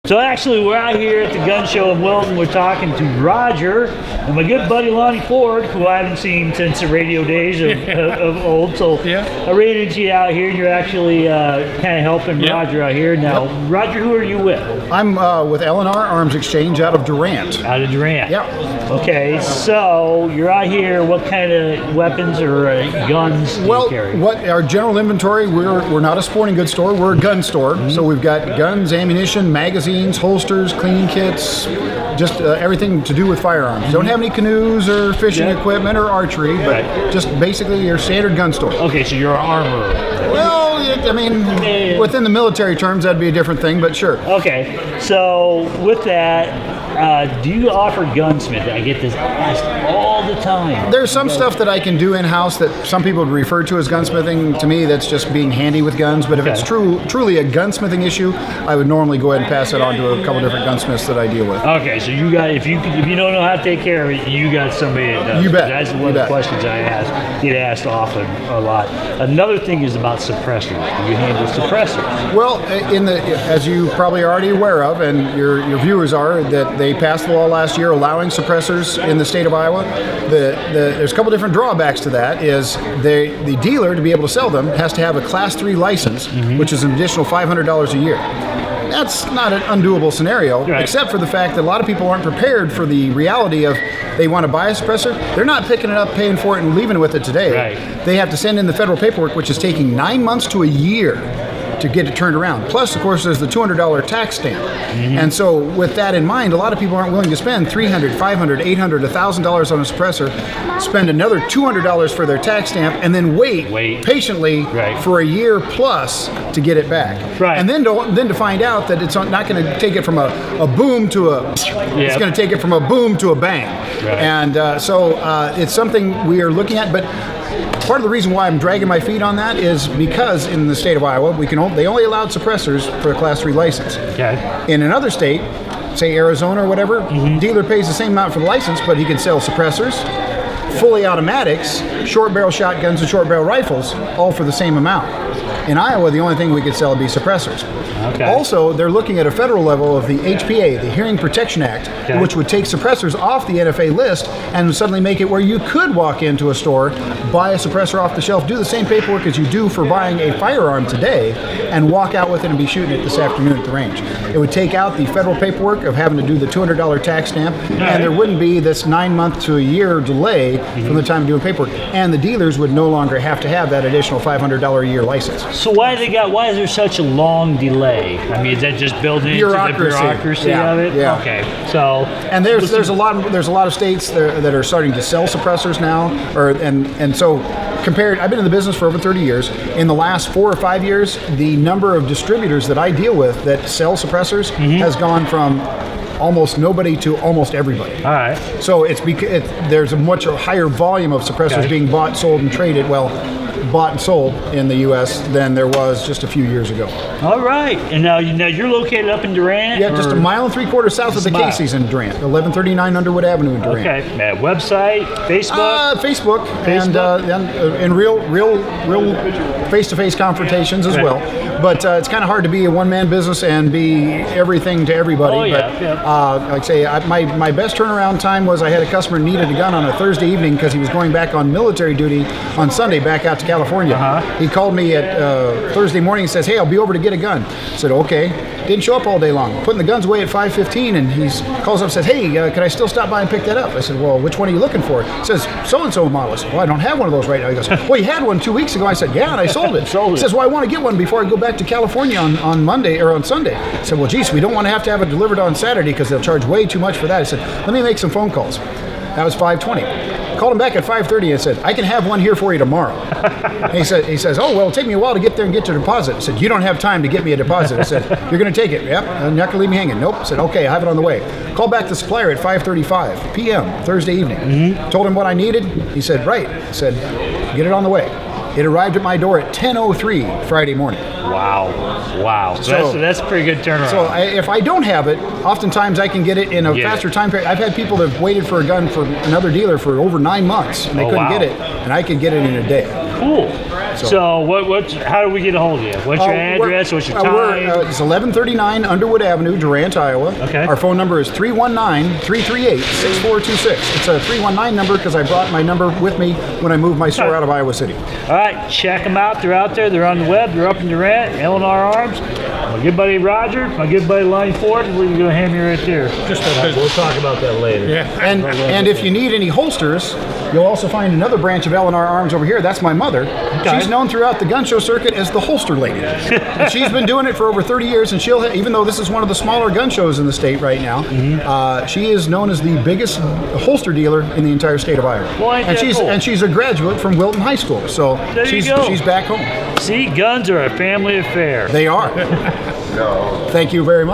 So actually, we're out here at the gun show in Wilton. We're talking to Roger and my good buddy Lonnie Ford, who I haven't seen since the radio days of old. So I ran into you out here, and you're actually kind of helping Roger out here. Now, Roger, who are you with? I'm with L&R Arms Exchange out of Durant. Out of Durant. Yeah. Okay, so you're out here. What kind of weapons or guns do you carry? What our general inventory? We're not a sporting goods store. We're a gun store. So we've got guns, ammunition, magazines, holsters, cleaning kits, just everything to do with firearms. Don't have any canoes or fishing equipment or archery, but just basically your standard gun store. Okay, so you're an armorer. Well, I mean, within the military terms, that'd be a different thing, but sure. Okay, so with that, do you offer gunsmith? I get this asked all the time. There's some stuff that I can do in-house that some people would refer to as gunsmithing. To me, that's just being handy with guns. But if it's truly a gunsmithing issue, I would normally go ahead and pass it on to a couple different gunsmiths that I deal with. Okay, so you got if you don't know how to take care of it, you got somebody that does. You bet. That's one of the questions I get asked often a lot. Another thing is about suppressors. Do you handle suppressors? Well, as you probably are already aware of, and your viewers are, that they passed the law last year allowing suppressors in the state of Iowa. There's a couple different drawbacks to that. Is the dealer, to be able to sell them, has to have a Class 3 license, which is an additional $500 a year. That's not an undoable scenario, except for the fact that a lot of people aren't prepared for the reality of they want to buy a suppressor. They're not picking it up, paying for it, and leaving with it today. They have to send in the federal paperwork, which is taking 9 months to a year to get it turned around. Plus, of course, there's the $200 tax stamp. And so with that in mind, a lot of people aren't willing to spend $300, $500, $800, $1,000 on a suppressor, spend another $200 for their tax stamp, and then wait patiently for a year plus to get it back. And then to find out that it's not going to take it from a boom to it's going to take it from a boom to a bang. And so it's something we are looking at, but part of the reason why I'm dragging my feet on that is because in the state of Iowa, they only allowed suppressors for a Class 3 license. In another state, say Arizona or whatever, dealer pays the same amount for the license, but he can sell suppressors, fully automatics, short barrel shotguns, and short barrel rifles, all for the same amount. In Iowa, the only thing we could sell would be suppressors. Also, they're looking at a federal level of the HPA, the Hearing Protection Act, which would take suppressors off the NFA list and suddenly make it where you could walk into a store, buy a suppressor off the shelf, do the same paperwork as you do for buying a firearm today, and walk out with it and be shooting it this afternoon at the range. It would take out the federal paperwork of having to do the $200 tax stamp, and there wouldn't be this 9 month to a year delay from the time of doing paperwork, and the dealers would no longer have to have that additional $500 a year license. So why is there such a long delay? I mean, is that just built into the bureaucracy of it? Okay. So and there's a lot of states that are starting to sell suppressors now, and so compared, I've been in the business for over 30 years. In the last 4 or 5 years, the number of distributors that I deal with that sell suppressors has gone from almost nobody to almost everybody. All right. So there's a much higher volume of suppressors being bought, sold, and traded. Bought and sold in the U.S. than there was just a few years ago. All right. And now you're located up in Durant? Yeah, just a mile and 3/4 south of the Casey's in Durant, 1139 Underwood Avenue in Durant. Okay. Website, Facebook? Facebook. And real face-to-face confrontations as well. But it's kind of hard to be a one-man business and be everything to everybody. Like I say, my best turnaround time was I had a customer needed a gun on a Thursday evening because he was going back on military duty on Sunday back out to California. He called me at Thursday morning and says, "Hey, I'll be over to get a gun." I said, "Okay." Didn't show up all day long. Putting the guns away at 5:15, and he calls up and says, "Hey, can I still stop by and pick that up?" I said, "Well, which one are you looking for?" He says, "So-and-so model." I said, "Well, I don't have one of those right now." He goes, "Well, you had one 2 weeks ago." I said, "Yeah, and I sold it." He says, "Well, I want to get one before I go back to California on Monday or on Sunday." I said, "Well, geez, we don't want to have it delivered on Saturday because they'll charge way too much for that." I said, "Let me make some phone calls." That was 5:20. Called him back at 5:30 and said, "I can have one here for you tomorrow." And he says, "Oh, well, it'll take me a while to get there and get to deposit." I said, "You don't have time to get me a deposit." I said, "You're going to take it?" "Yep." "I'm not going to leave me hanging." "Nope." I said, "Okay, I have it on the way." Called back the supplier at 5:35 p.m. Thursday evening. Told him what I needed. He said, "Right." I said, "Get it on the way." It arrived at my door at 10:03 Friday morning. Wow. So that's a pretty good turnaround. So if I don't have it, oftentimes I can get it in a faster time period. I've had people that have waited for a gun for another dealer for over 9 months, and they couldn't get it, and I could get it in a day. Cool. So how do we get a hold of you? What's your address? What's your time? It's 1139 Underwood Avenue, Durant, Iowa. Okay. Our phone number is 319-338-6426. It's a 319 number because I brought my number with me when I moved my store out of Iowa City. All right, check them out. They're out there. They're on the web. They're up in Durant, L&R Arms. My good buddy Roger, my good buddy Lonnie Ford, we're going to hand me right there. We'll talk about that later. Yeah. And if you need any holsters, you'll also find another branch of L&R Arms over here. That's my mother. Okay. She's known throughout the gun show circuit as the holster lady. And she's been doing it for over 30 years, and even though this is one of the smaller gun shows in the state right now, she is known as the biggest holster dealer in the entire state of Iowa. Well, ain't that cool? And she's a graduate from Wilton High School, so she's back home. See, guns are a family affair. They are. Thank you very much.